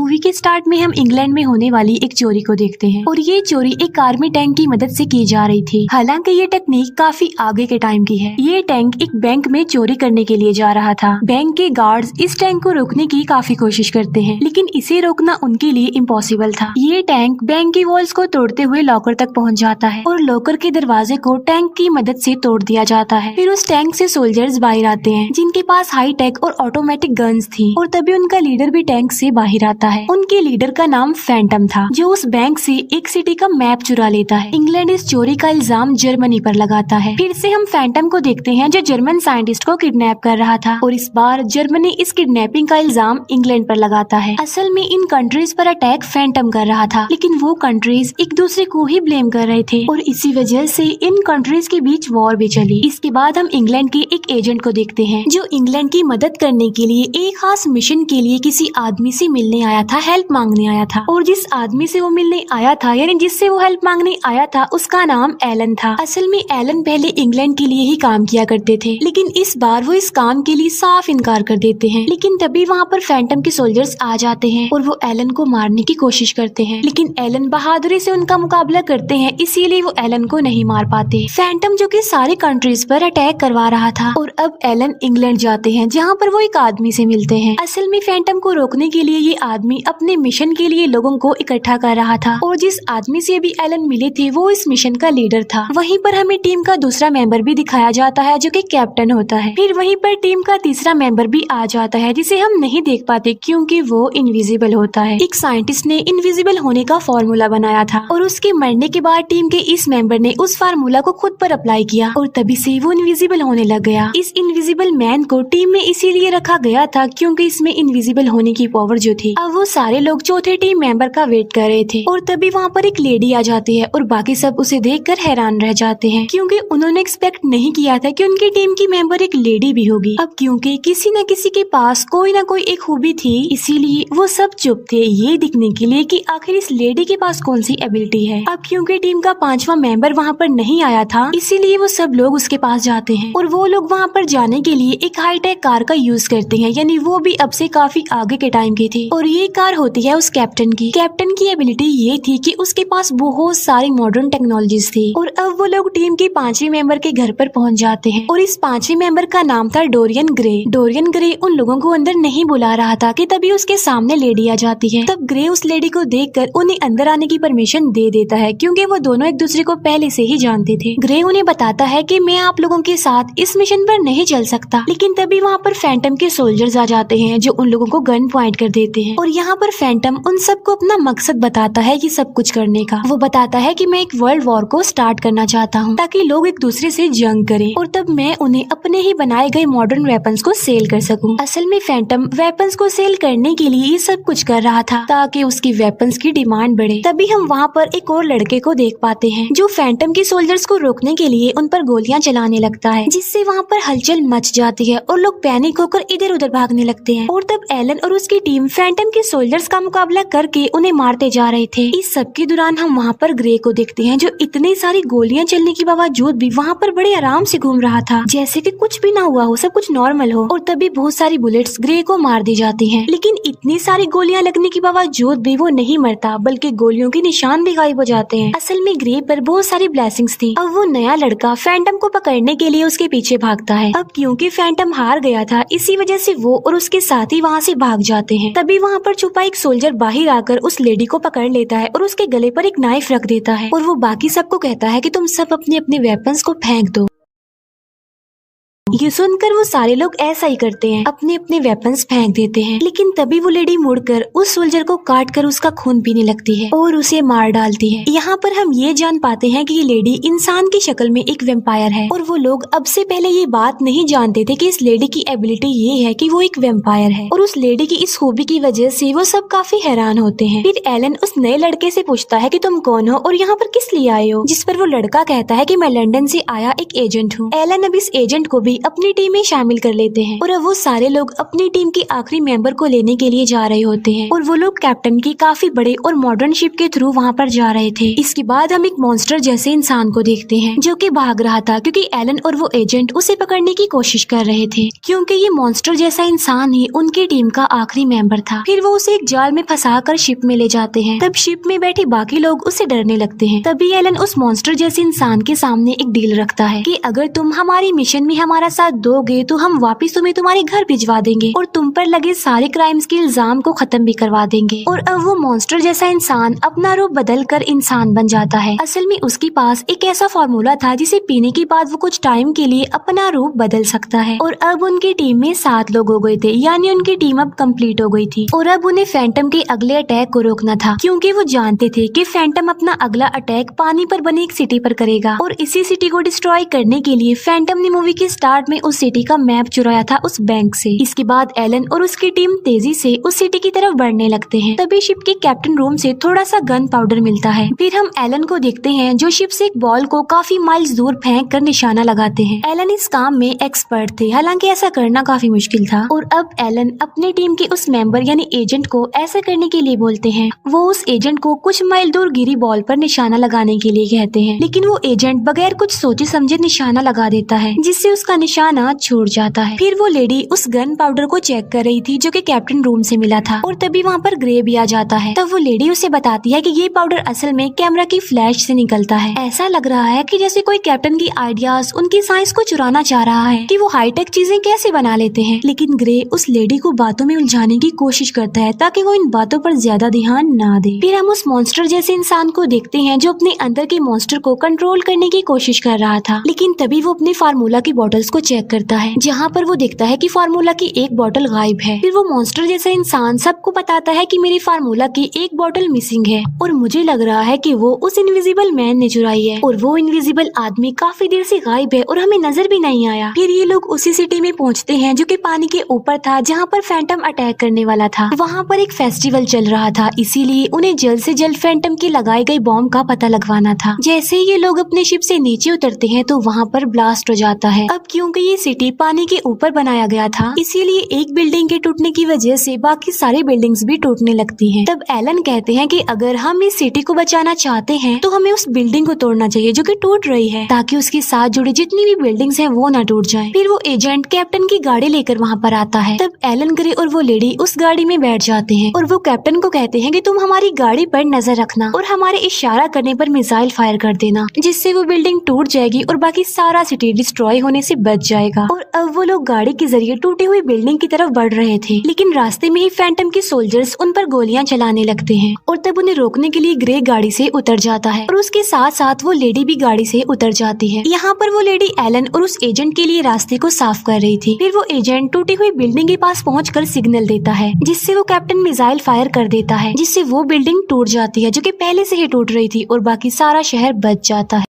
Movie के start में हम इंग्लैंड में होने वाली एक चोरी को देखते हैं और ये चोरी एक आर्मी टैंक की मदद से की जा रही थी। हालांकि ये टेक्निक काफी आगे के टाइम की है। ये टैंक एक बैंक में चोरी करने के लिए जा रहा था। बैंक के गार्ड्स इस टैंक को रोकने की काफी कोशिश करते हैं, लेकिन इसे रोकना उनके लिए इम्पॉसिबल था। ये टैंक बैंक की वॉल्स को तोड़ते हुए लॉकर तक पहुँच जाता है और लॉकर के दरवाजे को टैंक की मदद से तोड़ दिया जाता है। फिर उस टैंक से सोल्जर्स बाहर आते हैं जिनके पास हाई टेक और ऑटोमेटिक गन्स थी और तभी उनका लीडर भी टैंक से बाहर आता है। उनके लीडर का नाम फैंटम था, जो उस बैंक से एक सिटी का मैप चुरा लेता है। इंग्लैंड इस चोरी का इल्जाम जर्मनी पर लगाता है। फिर से हम फैंटम को देखते हैं जो जर्मन साइंटिस्ट को किडनैप कर रहा था और इस बार जर्मनी इस किडनैपिंग का इल्जाम इंग्लैंड पर लगाता है। असल में इन कंट्रीज पर अटैक फैंटम कर रहा था, लेकिन वो कंट्रीज एक दूसरे को ही ब्लेम कर रहे थे और इसी वजह से इन कंट्रीज के बीच वॉर भी चली। इसके बाद हम इंग्लैंड के एक एजेंट को देखते हैं जो इंग्लैंड की मदद करने के लिए एक खास मिशन के लिए किसी आदमी से मिलने आया था, हेल्प मांगने आया था। और जिस आदमी से वो मिलने आया था यानी जिससे वो हेल्प मांगने आया था उसका नाम एलन था। असल में एलन पहले इंग्लैंड के लिए ही काम किया करते थे, लेकिन इस बार वो इस काम के लिए साफ इनकार कर देते हैं। लेकिन तभी वहाँ पर फैंटम के सोल्जर्स आ जाते हैं और वो एलन को मारने की कोशिश करते हैं, लेकिन एलन बहादुरी से उनका मुकाबला करते हैं, इसीलिए वो एलन को नहीं मार पाते। फैंटम जो कि सारी कंट्रीज पर अटैक करवा रहा था और अब एलन इंग्लैंड जाते हैं जहाँ पर वो एक आदमी से मिलते हैं। असल में फैंटम को रोकने के लिए ये आदमी अपने मिशन के लिए लोगों को इकट्ठा कर रहा था और जिस आदमी से भी एलन मिले थे वो इस मिशन का लीडर था। वहीं पर हमें टीम का दूसरा मेंबर भी दिखाया जाता है जो कि कैप्टन होता है। फिर वहीं पर टीम का तीसरा मेंबर भी आ जाता है जिसे हम नहीं देख पाते क्योंकि वो इनविजिबल होता है। एक साइंटिस्ट ने इनविजिबल होने का फॉर्मूला बनाया था और उसके मरने के बाद टीम के इस मेंबर ने उस फार्मूला को खुद पर अप्लाई किया और तभी से वो इनविजिबल होने लग गया। इस इनविजिबल मैन को टीम में इसीलिए रखा गया था क्योंकि इसमें इनविजिबल होने की पावर जो थी। अब वो सारे लोग चौथे टीम मेंबर का वेट कर रहे थे और तभी वहाँ पर एक लेडी आ जाती है और बाकी सब उसे देखकर हैरान रह जाते हैं क्योंकि उन्होंने एक्सपेक्ट नहीं किया था कि उनकी टीम की मेंबर एक लेडी भी होगी। अब क्योंकि किसी न किसी के पास कोई न कोई एक खूबी थी, इसीलिए वो सब चुप थे ये दिखने के लिए कि आखिर इस लेडी के पास कौन सी एबिलिटी है। अब क्योंकि टीम का पांचवा मेंबर वहाँ पर नहीं आया था, इसीलिए वो सब लोग उसके पास जाते हैं और वो लोग वहाँ पर जाने के लिए एक हाईटेक कार का यूज करते हैं, यानी वो भी अब से काफी आगे के टाइम की थी। और ये कार होती है उस कैप्टन की। कैप्टन की एबिलिटी ये थी कि उसके पास बहुत सारी मॉडर्न टेक्नोलॉजीज थी। और अब वो लोग टीम के पांचवें मेंबर के घर पर पहुंच जाते हैं और इस पांचवें मेंबर का नाम था डोरियन ग्रे। डोरियन ग्रे उन लोगों को अंदर नहीं बुला रहा था कि तभी उसके सामने लेडी आ जाती है। तब ग्रे उस लेडी को देखकर उन्हें अंदर आने की परमिशन दे देता है क्योंकि वो दोनों एक दूसरे को पहले से ही जानते थे। ग्रे उन्हें बताता है कि मैं आप लोगों के साथ इस मिशन पर नहीं चल सकता, लेकिन तभी वहाँ पर फैंटम के सोल्जर्स आ जाते हैं जो उन लोगों को गन पॉइंट कर देते हैं और यहाँ पर फैंटम उन सबको अपना मकसद बताता है ये सब कुछ करने का। वो बताता है कि मैं एक वर्ल्ड वॉर को स्टार्ट करना चाहता हूँ ताकि लोग एक दूसरे से जंग करें और तब मैं उन्हें अपने ही बनाए गए मॉडर्न वेपन्स को सेल कर सकूं। असल में फैंटम वेपन्स को सेल करने के लिए ये सब कुछ कर रहा था ताकि उसकी वेपन्स की डिमांड बढ़े। तभी हम वहाँ पर एक और लड़के को देख पाते हैं जो फैंटम के सोल्जर्स को रोकने के लिए उन पर गोलियां चलाने लगता है, जिससे वहाँ पर हलचल मच जाती है और लोग पैनिक होकर इधर उधर भागने लगते हैं। और तब एलन और उसकी टीम फैंटम के सोल्जर्स का मुकाबला करके उन्हें मारते जा रहे थे। इस सब के दौरान हम वहाँ पर ग्रे को देखते हैं जो इतनी सारी गोलियां चलने के बावजूद भी वहाँ पर बड़े आराम से घूम रहा था, जैसे कि कुछ भी ना हुआ हो, सब कुछ नॉर्मल हो। और तभी बहुत सारी बुलेट्स ग्रे को मार दी जाती हैं, लेकिन इतनी सारी गोलियां लगने के बावजूद भी वो नहीं मरता, बल्कि गोलियों के निशान भी गायब हो जाते हैं। असल में ग्रे पर बहुत सारी ब्लेसिंग्स थी। अब वो नया लड़का फैंटम को पकड़ने के लिए उसके पीछे भागता है। अब क्योंकि फैंटम हार गया था, इसी वजह से वो और उसके साथी वहाँ से भाग जाते हैं। तभी वहाँ पर छुपा एक सोल्जर बाहर आकर उस लेडी को पकड़ लेता है और उसके गले पर एक नाइफ रख देता है और वो बाकी सबको कहता है कि तुम सब अपने अपने वेपन्स को फेंक दो। ये सुनकर वो सारे लोग ऐसा ही करते हैं, अपने अपने वेपन्स फेंक देते हैं। लेकिन तभी वो लेडी मुड़कर उस सोल्जर को काट कर उसका खून पीने लगती है और उसे मार डालती है। यहाँ पर हम ये जान पाते हैं कि ये लेडी इंसान की शक्ल में एक वेम्पायर है और वो लोग अब से पहले ये बात नहीं जानते थे कि इस लेडी की एबिलिटी ये है कि वो एक वेम्पायर है और उस लेडी की इस खूबी की वजह से वो सब काफी हैरान होते हैं। फिर एलन उस नए लड़के से पूछता है कि तुम कौन हो और यहाँ पर किस लिए आए हो, जिस पर वो लड़का कहता है कि मैं लंदन से आया एक एजेंट हूँ। एलन अब इस एजेंट को भी अपनी टीम में शामिल कर लेते हैं और अब वो सारे लोग अपनी टीम के आखिरी मेंबर को लेने के लिए जा रहे होते हैं और वो लोग कैप्टन की काफी बड़े और मॉडर्न शिप के थ्रू वहाँ पर जा रहे थे। इसके बाद हम एक मॉन्स्टर जैसे इंसान को देखते हैं जो कि भाग रहा था क्योंकि एलन और वो एजेंट उसे पकड़ने की कोशिश कर रहे थे, क्योंकि ये मॉन्स्टर जैसा इंसान ही उनकी टीम का आखिरी मेंबर था। फिर वो उसे एक जाल में फंसाकर शिप में ले जाते हैं। तब शिप में बैठे बाकी लोग उसे डरने लगते हैं। तभी एलन उस मॉन्स्टर जैसे इंसान के सामने एक डील रखता है कि अगर तुम हमारी मिशन में हमारा साथ दोगे तो हम वापिस तुम्हें तुम्हारे घर भिजवा देंगे और तुम पर लगे सारे क्राइम्स के इल्जाम को खत्म भी करवा देंगे। और अब वो मॉन्स्टर जैसा इंसान अपना रूप बदल कर इंसान बन जाता है। असल में उसके पास एक ऐसा फार्मूला था जिसे पीने के बाद वो कुछ टाइम के लिए अपना रूप बदल सकता है। और अब उनकी टीम में 7 लोग हो गए थे, यानी उनकी टीम अब कंप्लीट हो गई थी। और अब उन्हें फैंटम के अगले अटैक को रोकना था, क्योंकि वो जानते थे कि फैंटम अपना अगला अटैक पानी पर बनी एक सिटी पर करेगा। और इसी सिटी को डिस्ट्रॉय करने के लिए फैंटम ने मूवी के स्टार्ट में उस सिटी का मैप चुराया था उस बैंक से। इसके बाद एलन और उसकी टीम तेजी से उस सिटी की तरफ बढ़ने लगते हैं। तभी शिप के कैप्टन रूम से थोड़ा सा गन पाउडर मिलता है। फिर हम एलन को देखते हैं जो शिप से एक बॉल को काफी माइल्स दूर फेंक कर निशाना लगाते हैं। एलन इस काम में एक्सपर्ट थे, हालांकि ऐसा करना काफी मुश्किल था। और अब एलन अपने टीम के उस मेंबर यानी एजेंट को ऐसा करने के लिए बोलते हैं। वो उस एजेंट को कुछ माइल दूर गिरी बॉल पर निशाना लगाने के लिए कहते हैं, लेकिन वो एजेंट बगैर कुछ सोचे समझे निशाना लगा देता है, जिससे उसका निशाना छूट जाता है। फिर वो लेडी उस गन पाउडर को चेक कर रही थी जो कि कैप्टन रूम से मिला था, और तभी वहाँ पर ग्रे भी आ जाता है। तब वो लेडी उसे बताती है कि ये पाउडर असल में कैमरा की फ्लैश से निकलता है। ऐसा लग रहा है कि जैसे कोई कैप्टन की आइडियाज उनकी साइंस को चुराना चाह रहा है कि वो हाईटेक चीजें कैसे बना लेते हैं। लेकिन ग्रे उस लेडी को बातों में उलझाने की कोशिश करता है ताकि वो इन बातों पर ज्यादा ध्यान ना दे। फिर हम उस मॉन्स्टर जैसे इंसान को देखते हैं जो अपने अंदर के मॉन्स्टर को कंट्रोल करने की कोशिश कर रहा था, लेकिन तभी वो अपने फार्मूला की बॉटल्स को चेक करता है, जहाँ पर वो देखता है कि फार्मूला की एक बॉटल गायब है। फिर वो मॉन्स्टर जैसा इंसान सबको बताता है कि मेरी फार्मूला की एक बॉटल मिसिंग है और मुझे लग रहा है कि वो उस इनविजिबल मैन ने चुराई है, और वो इनविजिबल आदमी काफी देर से गायब है और हमें नजर भी नहीं आया। फिर ये लोग उसी सिटी में पहुँचते हैं जो कि पानी के ऊपर था, जहाँ पर फैंटम अटैक करने वाला था। वहाँ पर एक फेस्टिवल चल रहा था, इसीलिए उन्हें जल्द से जल्द फैंटम की लगाई गई बॉम्ब का पता लगवाना था। जैसे ही ये लोग अपने शिप से नीचे उतरते हैं तो वहाँ पर ब्लास्ट हो जाता है। अब क्योंकि ये सिटी पानी के ऊपर बनाया गया था, इसीलिए एक बिल्डिंग के टूटने की वजह से बाकी सारी बिल्डिंग्स भी टूटने लगती हैं। तब एलन कहते हैं कि अगर हम इस सिटी को बचाना चाहते हैं तो हमें उस बिल्डिंग को तोड़ना चाहिए जो कि टूट रही है, ताकि उसके साथ जुड़ी जितनी भी बिल्डिंग्स हैं वो ना टूट जाएं। फिर वो एजेंट कैप्टन की गाड़ी लेकर वहाँ पर आता है। तब एलन, ग्रे और वो लेडी उस गाड़ी में बैठ जाते हैं और वो कैप्टन को कहते हैं कि तुम हमारी गाड़ी पर नजर रखना और हमारे इशारा करने पर मिसाइल फायर कर देना, जिससे वो बिल्डिंग टूट जाएगी और बाकी सारा सिटी डिस्ट्रॉय होने से बच जाएगा। और अब वो लोग गाड़ी के जरिए टूटी हुई बिल्डिंग की तरफ बढ़ रहे थे, लेकिन रास्ते में ही फैंटम के सोल्जर्स उन पर गोलियां चलाने लगते हैं। और तब उन्हें रोकने के लिए ग्रे गाड़ी से उतर जाता है और उसके साथ साथ वो लेडी भी गाड़ी से उतर जाती है। यहाँ पर वो लेडी एलन और उस एजेंट के लिए रास्ते को साफ कर रही थी। फिर वो एजेंट टूटी हुई बिल्डिंग के पास पहुंचकर सिग्नल देता है, जिससे वो कैप्टन मिसाइल फायर कर देता है, जिससे वो बिल्डिंग टूट जाती है जो कि पहले से ही टूट रही थी और बाकी सारा शहर बच जाता है।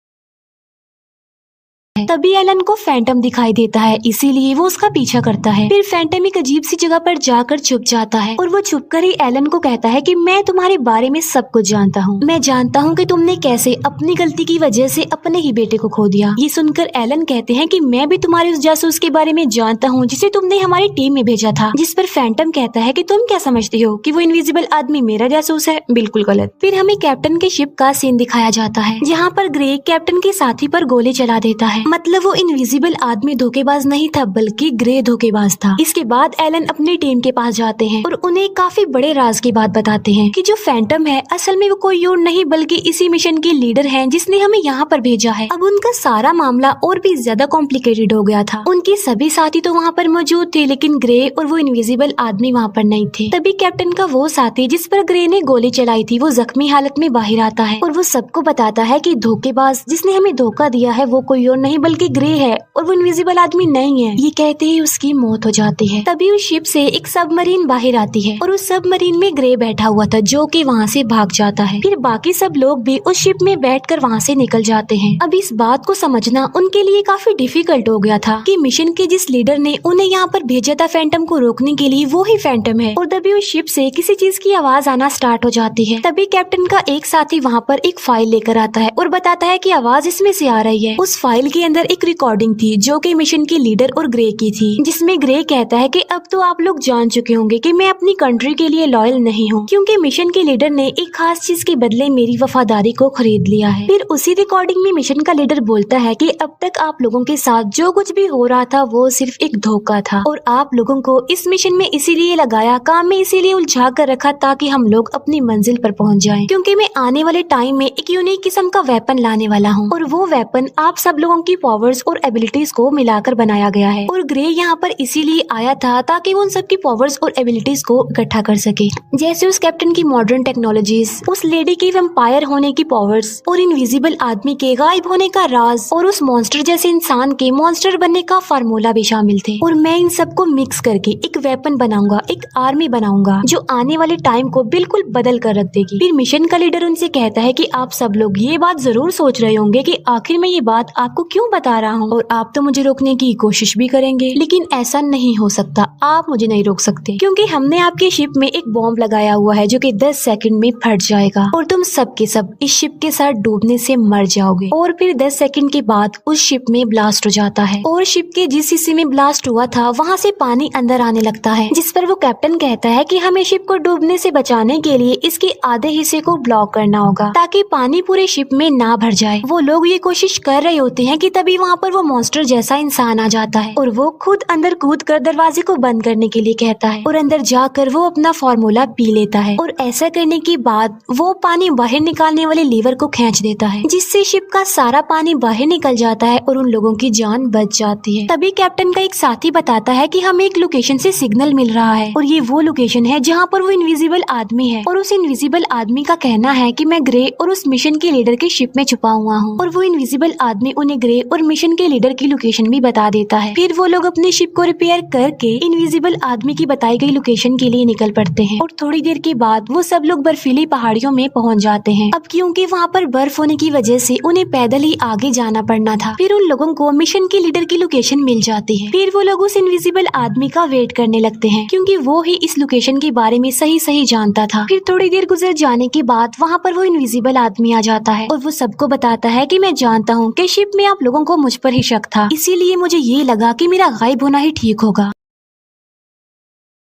तभी एलन को फैंटम दिखाई देता है, इसीलिए वो उसका पीछा करता है। फिर फैंटम एक अजीब सी जगह पर जाकर छुप जाता है और वो छुपकर ही एलन को कहता है कि मैं तुम्हारे बारे में सब कुछ जानता हूँ। मैं जानता हूँ कि तुमने कैसे अपनी गलती की वजह से अपने ही बेटे को खो दिया। ये सुनकर एलन कहते हैं कि मैं भी तुम्हारे उस जासूस के बारे में जानता हूँ जिसे तुमने हमारी टीम में भेजा था। जिस पर फैंटम कहता है कि तुम क्या समझते हो कि वो इनविजिबल आदमी मेरा जासूस है? बिल्कुल गलत। फिर हमें कैप्टन के शिप का सीन दिखाया जाता है, जहाँ पर ग्रे कैप्टन के साथी पर गोली चला देता है। मतलब वो इनविजिबल आदमी धोखेबाज नहीं था, बल्कि ग्रे धोखेबाज था। इसके बाद एलन अपनी टीम के पास जाते हैं और उन्हें काफी बड़े राज की बात बताते हैं कि जो फैंटम है असल में वो कोई और नहीं बल्कि इसी मिशन के लीडर हैं जिसने हमें यहाँ पर भेजा है। अब उनका सारा मामला और भी ज्यादा कॉम्प्लिकेटेड हो गया था। उनके सभी साथी तो वहाँ पर मौजूद थे, लेकिन ग्रे और वो इनविजिबल आदमी वहाँ पर नहीं थे। तभी कैप्टन का वो साथी जिस पर ग्रे ने गोली चलाई थी वो जख्मी हालत में बाहर आता है और वो सबको बताता है कि धोखेबाज जिसने हमें धोखा दिया है वो कोई और नहीं बल्कि ग्रे है और वो इनविजिबल आदमी नहीं है। ये कहते ही उसकी मौत हो जाती है। तभी उस शिप से एक सबमरीन बाहर आती है और उस सबमरीन में ग्रे बैठा हुआ था जो कि वहाँ से भाग जाता है। फिर बाकी सब लोग भी उस शिप में बैठकर वहाँ से निकल जाते हैं। अब इस बात को समझना उनके लिए काफी डिफिकल्ट हो गया था कि मिशन के जिस लीडर ने उन्हें यहाँ पर भेजा था फैंटम को रोकने के लिए वो ही फैंटम है। और तभी उस शिप से किसी चीज की आवाज आना स्टार्ट हो जाती है। तभी कैप्टन का एक साथी वहाँ पर एक फाइल लेकर आता है और बताता है कि आवाज इसमें से आ रही है। उस फाइल के के अंदर एक रिकॉर्डिंग थी जो कि मिशन के लीडर और ग्रे की थी, जिसमें ग्रे कहता है कि अब तो आप लोग जान चुके होंगे कि मैं अपनी कंट्री के लिए लॉयल नहीं हूँ, क्योंकि मिशन के लीडर ने एक खास चीज के बदले मेरी वफादारी को खरीद लिया है। फिर उसी रिकॉर्डिंग में मिशन का लीडर बोलता है कि अब तक आप लोगों के साथ जो कुछ भी हो रहा था वो सिर्फ एक धोखा था और आप लोगों को इस मिशन में इसीलिए लगाया, काम में इसीलिए उलझा कर रखा ताकि हम लोग अपनी मंजिल पर पहुंच जाएं, क्योंकि मैं आने वाले टाइम में एक यूनिक किस्म का वेपन लाने वाला हूं और वो वेपन आप सब लोगों की पावर्स और एबिलिटीज को मिलाकर बनाया गया है। और ग्रे यहाँ पर इसीलिए आया था ताकि वो उन सबकी पावर्स और एबिलिटीज को इकट्ठा कर सके, जैसे उस कैप्टन की मॉडर्न टेक्नोलॉजीज, उस लेडी की वैम्पायर होने की पावर्स और इनविजिबल आदमी के गायब होने का राज और उस मॉन्स्टर जैसे इंसान के मॉन्स्टर बनने का फार्मूला भी शामिल थे। और मैं इन सबको मिक्स करके एक वेपन बनाऊंगा, एक आर्मी बनाऊंगा जो आने वाले टाइम को बिल्कुल बदल कर रख देगी। फिर मिशन का लीडर उनसे कहता है कि आप सब लोग ये बात जरूर सोच रहे होंगे कि आखिर मैं ये बात आपको क्यों बता रहा हूँ और आप तो मुझे रोकने की कोशिश भी करेंगे, लेकिन ऐसा नहीं हो सकता, आप मुझे नहीं रोक सकते क्योंकि हमने आपके शिप में एक बॉम्ब लगाया हुआ है जो कि 10 सेकंड में फट जाएगा और तुम सब के सब इस शिप के साथ डूबने से मर जाओगे। और फिर 10 सेकंड के बाद उस शिप में ब्लास्ट हो जाता है और शिप के जिस हिस्से में ब्लास्ट हुआ था वहाँ से पानी अंदर आने लगता है, जिस पर वो कैप्टन कहता है कि हमें शिप को डूबने से बचाने के लिए इसके आधे हिस्से को ब्लॉक करना होगा ताकि पानी पूरे शिप में ना भर जाए। वो लोग ये कोशिश कर रहे होते हैं कि तभी वहाँ पर वो मॉन्स्टर जैसा इंसान आ जाता है और वो खुद अंदर कूद कर दरवाजे को बंद करने के लिए कहता है और अंदर जाकर वो अपना फार्मूला पी लेता है और ऐसा करने के बाद वो पानी बाहर निकालने वाले लीवर को खींच देता है, जिससे शिप का सारा पानी बाहर निकल जाता है और उन लोगों की जान बच जाती है। तभी कैप्टन का एक साथी बताता है कि हमें एक लोकेशन से सिग्नल मिल रहा है और ये वो लोकेशन है जहाँ पर वो इनविजिबल आदमी है और उस इनविजिबल आदमी का कहना है कि मैं ग्रे और उस मिशन के लीडर के शिप में छुपा हुआ हूँ और वो इनविजिबल आदमी उन्हें ग्रे और मिशन के लीडर की लोकेशन भी बता देता है। फिर वो लोग अपने शिप को रिपेयर करके इनविजिबल आदमी की बताई गई लोकेशन के लिए निकल पड़ते हैं और थोड़ी देर के बाद वो सब लोग बर्फीली पहाड़ियों में पहुंच जाते हैं। अब क्योंकि वहाँ पर बर्फ होने की वजह से उन्हें पैदल ही आगे जाना पड़ना था। फिर उन लोगों को मिशन के लीडर की लोकेशन मिल जाती है। फिर वो लोग उस इनविजिबल आदमी का वेट करने लगते हैं क्योंकि वो ही इस लोकेशन के बारे में सही सही जानता था। फिर थोड़ी देर गुजर जाने के बाद वहाँ पर वो इनविजिबल आदमी आ जाता है और वो सबको बताता है कि मैं जानता हूँ कि शिप में आप लोगों को मुझ पर ही शक था, इसीलिए मुझे ये लगा कि मेरा गायब होना ही ठीक होगा।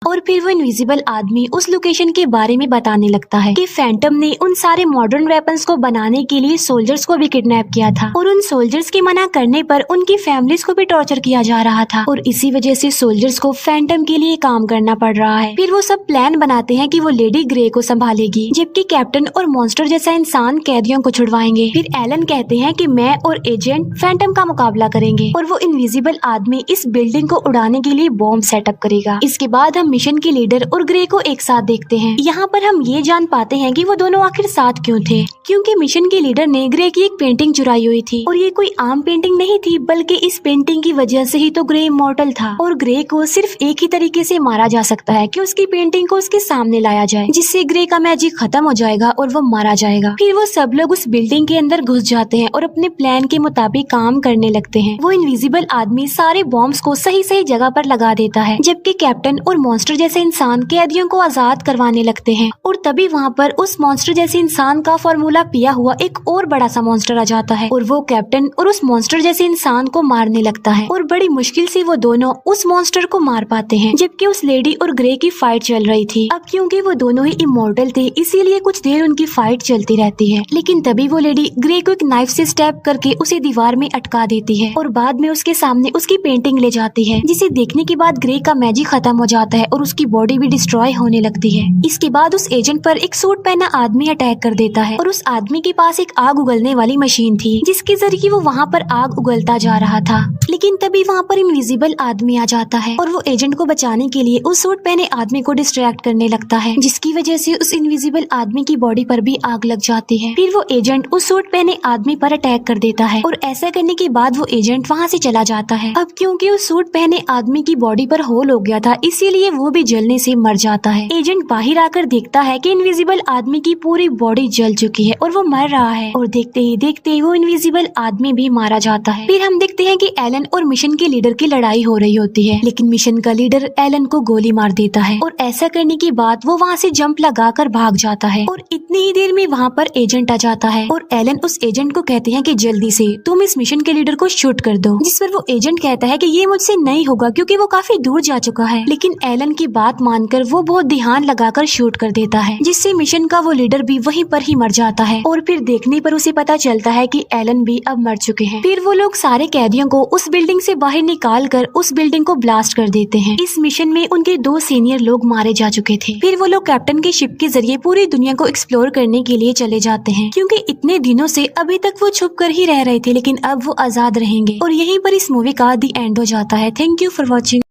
और फिर वो इनविजिबल आदमी उस लोकेशन के बारे में बताने लगता है कि फैंटम ने उन सारे मॉडर्न वेपन्स को बनाने के लिए सोल्जर्स को भी किडनैप किया था और उन सोल्जर्स के मना करने पर उनकी फैमिलीज को भी टॉर्चर किया जा रहा था और इसी वजह से सोल्जर्स को फैंटम के लिए काम करना पड़ रहा है। फिर वो सब प्लान बनाते हैं कि वो लेडी ग्रे को संभालेगी जबकि कैप्टन और मॉन्स्टर जैसा इंसान कैदियों को छुड़वाएंगे। फिर एलन कहते हैं कि मैं और एजेंट फैंटम का मुकाबला करेंगे और वो इनविजिबल आदमी इस बिल्डिंग को उड़ाने के लिए बॉम्ब सेटअप करेगा। इसके बाद हम मिशन के लीडर और ग्रे को एक साथ देखते हैं। यहाँ पर हम ये जान पाते हैं कि वो दोनों आखिर साथ क्यों थे, क्योंकि मिशन के लीडर ने ग्रे की एक पेंटिंग चुराई हुई थी और ये कोई आम पेंटिंग नहीं थी बल्कि इस पेंटिंग की वजह से ही तो ग्रे इमॉर्टल था और ग्रे को सिर्फ एक ही तरीके से मारा जा सकता है कि उसकी पेंटिंग को उसके सामने लाया जाए, जिससे ग्रे का मैजिक खत्म हो जाएगा और वो मारा जाएगा। फिर वो सब लोग उस बिल्डिंग के अंदर घुस जाते हैं और अपने प्लान के मुताबिक काम करने लगते हैं। वो इनविजिबल आदमी सारे बॉम्ब्स को सही सही जगह पर लगा देता है जबकि कैप्टन और मॉन्स्टर जैसे इंसान कैदियों को आजाद करवाने लगते हैं और तभी वहाँ पर उस मॉन्स्टर जैसे इंसान का फार्मूला पिया हुआ एक और बड़ा सा मॉन्स्टर आ जाता है और वो कैप्टन और उस मॉन्स्टर जैसे इंसान को मारने लगता है और बड़ी मुश्किल से वो दोनों उस मॉन्स्टर को मार पाते हैं जबकि उस लेडी और ग्रे की फाइट चल रही थी। अब क्योंकि वो दोनों ही इमॉर्टल थे इसीलिए कुछ देर उनकी फाइट चलती रहती है, लेकिन तभी वो लेडी ग्रे को एक नाइफ से स्टैब करके उसे दीवार में अटका देती है और बाद में उसके सामने उसकी पेंटिंग ले जाती है, जिसे देखने के बाद ग्रे का मैजिक खत्म हो जाता है और उसकी बॉडी भी डिस्ट्रॉय होने लगती है। इसके बाद उस एजेंट पर एक सूट पहना आदमी अटैक कर देता है और उस आदमी के पास एक आग उगलने वाली मशीन थी जिसके जरिए वो वहाँ पर आग उगलता जा रहा था, लेकिन तभी वहाँ पर इनविजिबल आदमी आ जाता है और वो एजेंट को बचाने के लिए उस सूट पहने आदमी को डिस्ट्रैक्ट करने लगता है, जिसकी वजह से उस इनविजिबल आदमी की बॉडी पर भी आग लग जाती है। फिर वो एजेंट उस सूट पहने आदमी पर अटैक कर देता है और ऐसा करने के बाद वो एजेंट वहाँ से चला जाता है। अब क्योंकि उस सूट पहने आदमी की बॉडी पर होल हो गया था इसीलिए वो भी जलने से मर जाता है। एजेंट बाहर आकर देखता है कि इनविजिबल आदमी की पूरी बॉडी जल चुकी है और वो मर रहा है, और देखते ही देखते वो इनविजिबल आदमी भी मारा जाता है। फिर हम देखते हैं कि एलन और मिशन के लीडर की लड़ाई हो रही होती है, लेकिन मिशन का लीडर एलन को गोली मार देता है और ऐसा करने के बाद वो वहाँ से जंप लगाकर भाग जाता है। और इतनी ही देर में वहाँ पर एजेंट आ जाता है और एलन उस एजेंट को कहते हैं कि जल्दी से तुम इस मिशन के लीडर को शूट कर दो, जिस पर वो एजेंट कहता है कि ये मुझसे नहीं होगा क्योंकि वो काफी दूर जा चुका है। लेकिन एलन की बात मानकर वो बहुत ध्यान लगाकर शूट कर देता है, जिससे मिशन का वो लीडर भी वहीं पर ही मर जाता है। और फिर देखने पर उसे पता चलता है कि एलन भी अब मर चुके हैं। फिर वो लोग सारे कैदियों को उस बिल्डिंग से बाहर निकाल कर उस बिल्डिंग को ब्लास्ट कर देते हैं। इस मिशन में उनके 2 सीनियर लोग मारे जा चुके थे। फिर वो लोग कैप्टन के शिप के जरिए पूरी दुनिया को एक्सप्लोर करने के लिए चले जाते हैं, क्योंकि इतने दिनों से अभी तक वो छुप कर ही रह रहे थे, लेकिन अब वो आजाद रहेंगे। और यहीं पर इस मूवी का दी एंड हो जाता है। Thank you for watching.